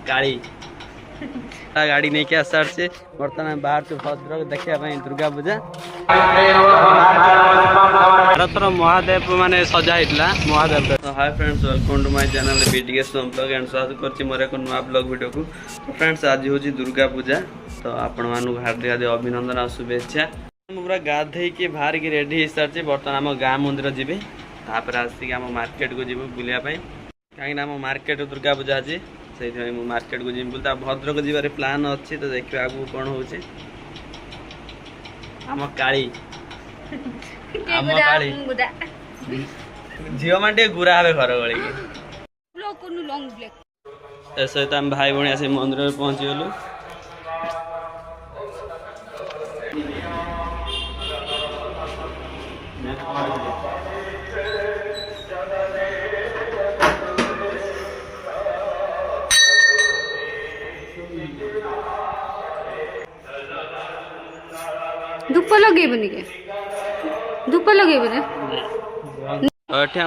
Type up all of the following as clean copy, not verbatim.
काली गाड़ी नहीं क्या सार से बर्तमान बाहर से भद्रक देखा दुर्गा पूजा भारतर महादेव माने सजा होता Mahadev. Hi friends, welcome to my channel BTS blog and स्वागत करछि मोर एक नुआ ब्लॉग वीडियो को। तो फ्रेंड्स आज हूँ दुर्गा पूजा, तो आपण मानू हार्दिक हार्दिक अभिनंदन और शुभेच्छा। पूरा गाधे के बाहर की रेडी हो सारी बर्तमान आम गाँ मंदिर जी तापर आसिक आम मार्केट को जीव बुलायापाई कहीं आम मार्केट दुर्गा पूजा अच्छी से मार्केट को जीव बोलते भद्रक जीवार प्लान अच्छी। तो देखिए आगू कौन हो काली झील मैंने गुरा हे घर गली सहित आम भाई भाई आस मंदिर में पहुँची गलु। धूप लगेबनी के धूप लगेबनी एठी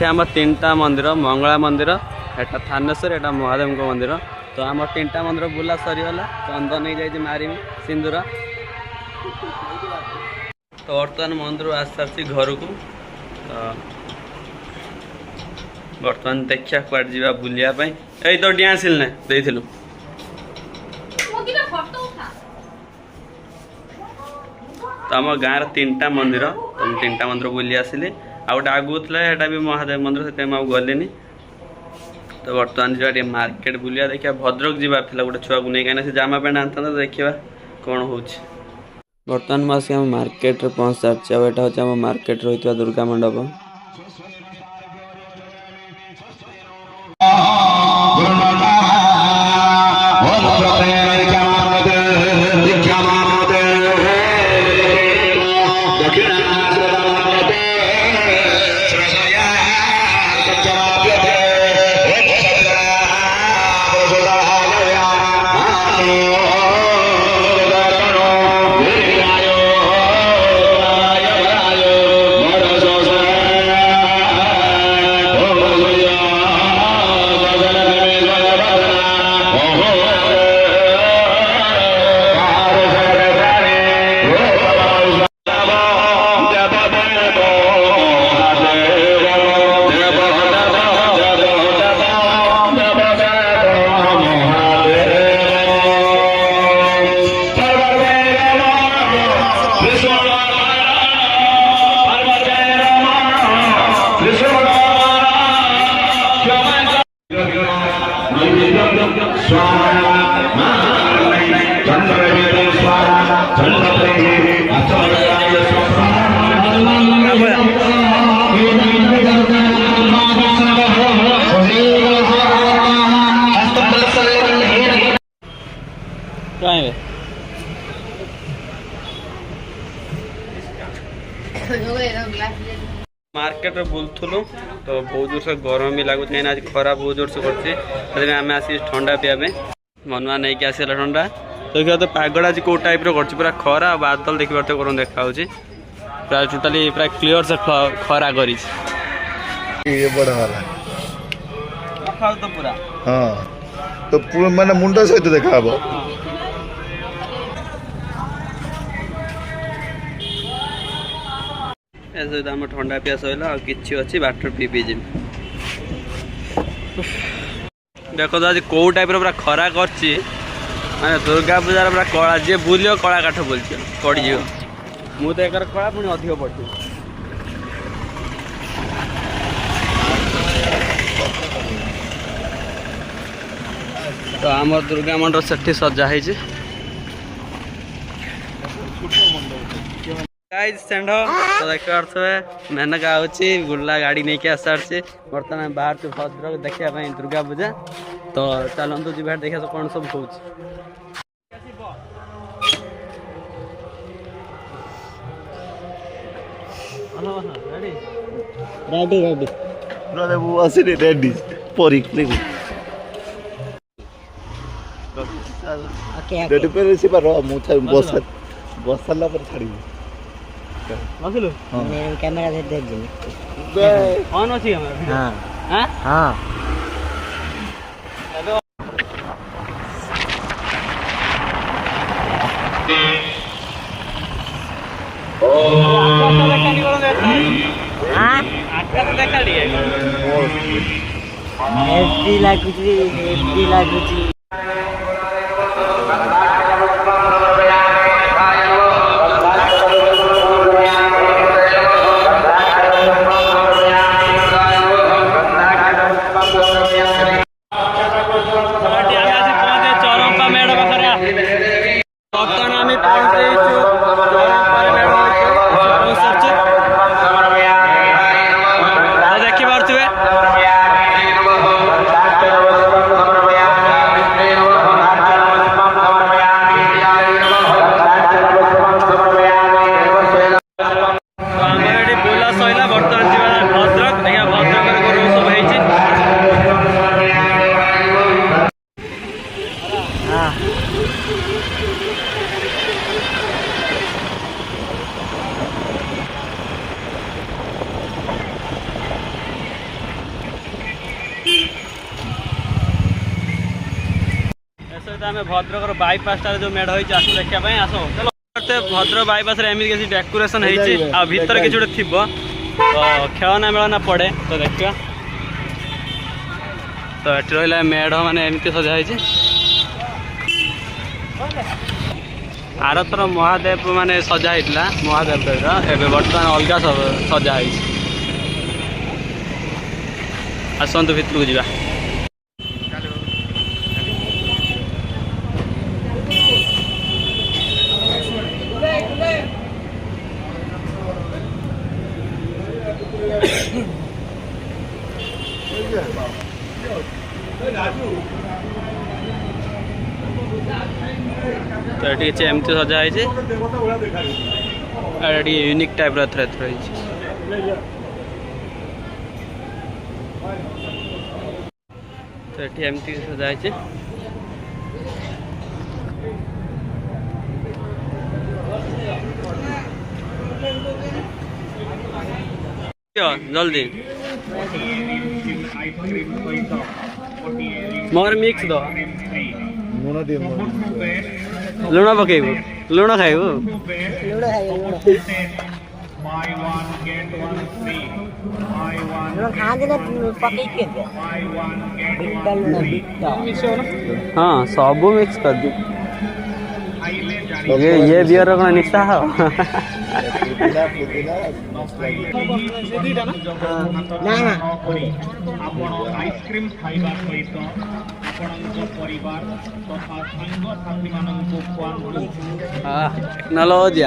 हमर तीनटा मंदिर मंगला मंदिर एटा थानेश्वर एटा महादेव मंदिर। तो आम तीनटा मंदिर बुला सरीगला चंदन नहीं जाए मारी सिंदूर। तो बर्तमान मंदिर आस सारी घर को बर्तमान देखा कट जा बुलायापाई यही तो डिया सिलने देलु तो आम गाँव तीनटा मंदिर तो तीनटा मंदिर बुली आसिली आ गोटे आगू था भी महादेव मंदिर से गलिनी। तो बर्तमान जा मार्केट बुलिया देखा भद्रक जीवार था गोटे छुआ को नहीं कहीं जामा पैंट आनता तो देखा कौन हो। बर्तमान मैं मार्केट पहुँच सारी यहाँ हूँ मार्केट रही दुर्गा मंडप। मार्केट बुलूँ तो बहुत जोर से गरम भी लगुच कहीं आज खरा बहुत जोर से करमें आस ठंडा पीवा मनुआ नहीं कि आसला ठंडा। तो देखिए तो पागड़ आज कौ टाइप पूरा खरा बादल देखिए तो गरम देखा पूरा टोटाली पूरा क्लीयर से खरा कर तो पूरा हाँ तो पूरा माने मुंडा सहित देखा सहित आम ठंडा पिया सैला और किसी अच्छी बाटर पी पी जी देख तो आज कौ टाइप पूरा खरा कर दुर्गा पूजार पूरा कला जी बुल कला काठ बोल पड़ मु तो एक कला पुणी अधिक पड़ी। तो आम दुर्गा मंडप से सजा है तो देखिए मेनका आउची गुला गाड़ी नहीं क्या सारी बर्तमान बाहर से भद्रक देखा दुर्गा पूजा। तो चलतु जी देखा तो कौन सब हो रेडी रेडी ब्रदर वो आसे रेडी परीक नहीं रेडी पे से पर मु बस बस साला पर छाड़ी बसिलु कैमरा से देख जी ऑन अछि हमर हां हां हां एफडी लागुची आम भद्रक बाईपास जो मेढ़ हो देखा आस चलो भद्रक बाईपास एमती किसी डेकोरेशन होतर कि गोटे थी तो खेलना मेलना पड़े तो देखा तो ये रहा मेढ़ मैंने एमती सजा आर थर महादेव माने सजा महादेव एवं बर्तमान अलग सब सजा आसतु भितर को जा तो ये एमती सजा यूनिक टाइप रही तो ये एमती सजा जल्दी मोर मिक्स दो लुण पकेबू लुण खाइबू हाँ सब मिक्स कर दी ये बियर कौन निशा हो आइसक्रीम खाइबा सहित परिवार तथा सांग साथी मानकु टेक्नोलॉजी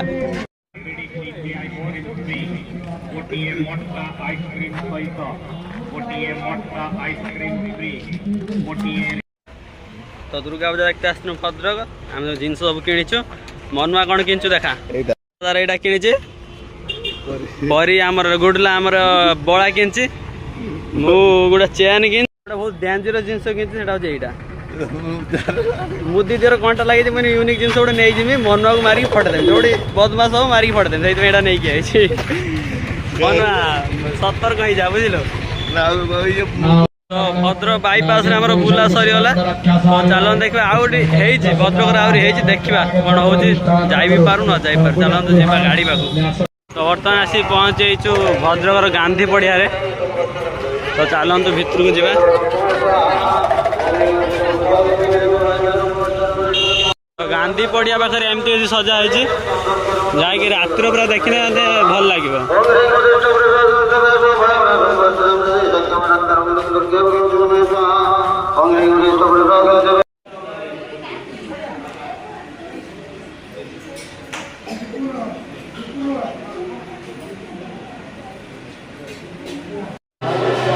गोटे मोटा आइसक्रीम सहित गोटे मोटा आइसक्रीम फ्री गोटे तो दुर्गा पूजा देखते आस भद्रक आम जो जिन सब किणीचु मनुआ कौन किणचु देखा यहाँ किणी बरी आमर गुडला आमर बड़ा किणी मु गोटे चेन कि बहुत डेंजरस जिन कि मुदी दीर कंटा लगी मैंने यूनिक जिन गोटे नहीं जी मनुआ को मारिक फटेदेवी जो बदमाश हो मारिक फटेदेवी से यहाँ नहीं मनुआ सतर्क हो जा बुझल तो भद्रक बाईपास बुला सरीगला तो चल देखा आउे भद्रक आहरी देखा कौन हो भी पार न जा पार चलते जी गाड़ी पाक तो बर्तमान आसी पहुँचु भद्रकर गांधी पड़िया तो चलतु भितर को जा तो गांधी पड़िया पाखे एमती सजा हो रातिर पूरा देखने भल लगे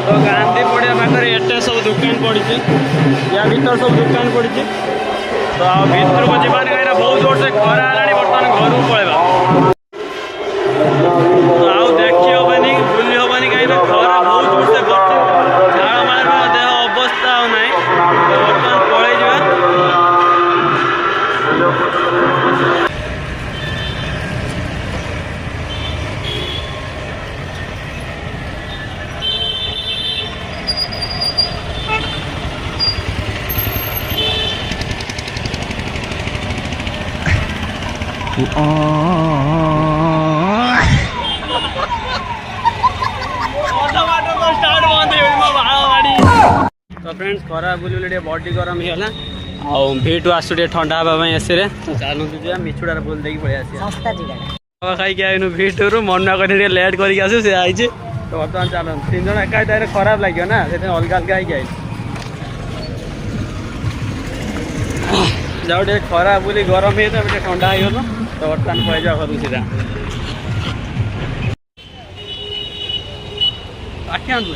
तो गांधी पड़िया पाखे एटे सब दुकान पड़ी या भीतर सब दुकान पड़ी तो भीतर को जीवानी कहीं बहुत जोर से खरा है बर्तमान घर को पलैबा तो आउ देखी हेनी बुली हेनी कहीं खरा बहुत जोर से झाड़ मार देह अवस्था ना तो बर्तमान पलि जा तो फ्रेंड्स खरा बुली बुली बॉडी गरम होगा आउ भीटू आसु ठंडा हाँवा एसी रे तो चलते जा मिछुड़ा बुल देकी पलि आस ଶସ୍ତା ଜାଗା खाई आइनु भीटू मना कर लेट करके आसु से आई तो बर्तमान चल 3 जन एका टाइम खराब लगे ना से अलग अलग होगी आई जाओ खरा बुली गरम हो ठंडा हो तो बर्तमान पलि जा घर सीधा आखि आनु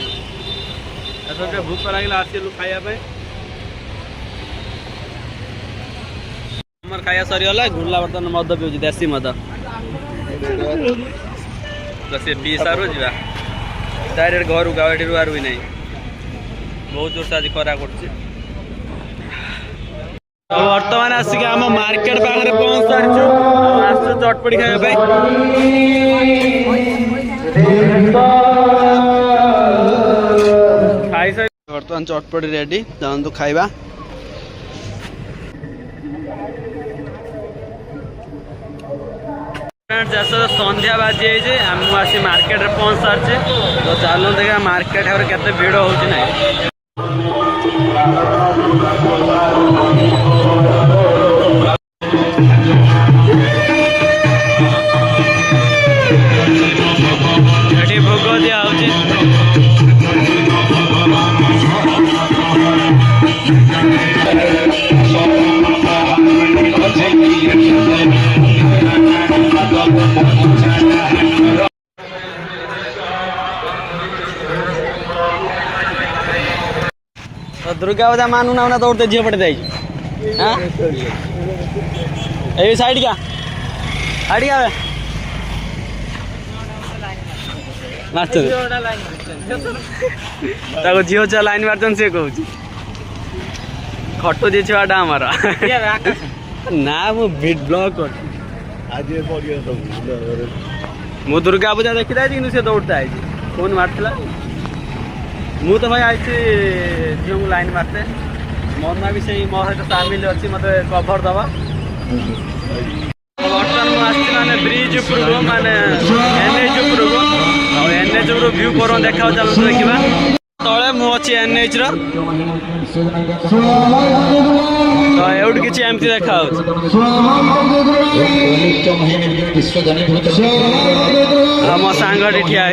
एस भूख लगे आसलु खायापे आमर खाया सरीगला घुरला बर्तमान मद पिऊँ देसी मद तो सी पी सारू जा डायरेक्ट घर गाड़ी आर भी नहीं बहुत जोर से आज खरा कर बर्तमान आसिक आम मार्केट पाखे पहुँच सारी चटपटी खाया खाई सारी बर्तमान चटपटी रेडी जातु खाइबा जैसे संध्या बाजी आम आसी मार्केट रे पहुँच सारी तो चलो देखा मार्केट के भीड़ हो भोग दिया तो दुर्गा पूजा मानू ना दौड़ते झील पड़े जाए साइड क्या साइड क्या झील छुआ लाइन मार्चन सी कह खटु जी छुआटा आमर ना मुझे ब्लॉग कर मु दुर्गा पूजा देखी जाए कि दौड़ते आई फोन मारला मु तो भाई आई झील को लाइन मारते मना भी से मो सहित सामिल अच्छी मत कभर दवा बर्तमान मुझे माने ब्रिज उपरको माने एनएच उपरको एनएच उपर व्यू कर देखा चलते देखा तले मु अच्छी एनएच तो एवट कि एमती देखा मो सांग ठिया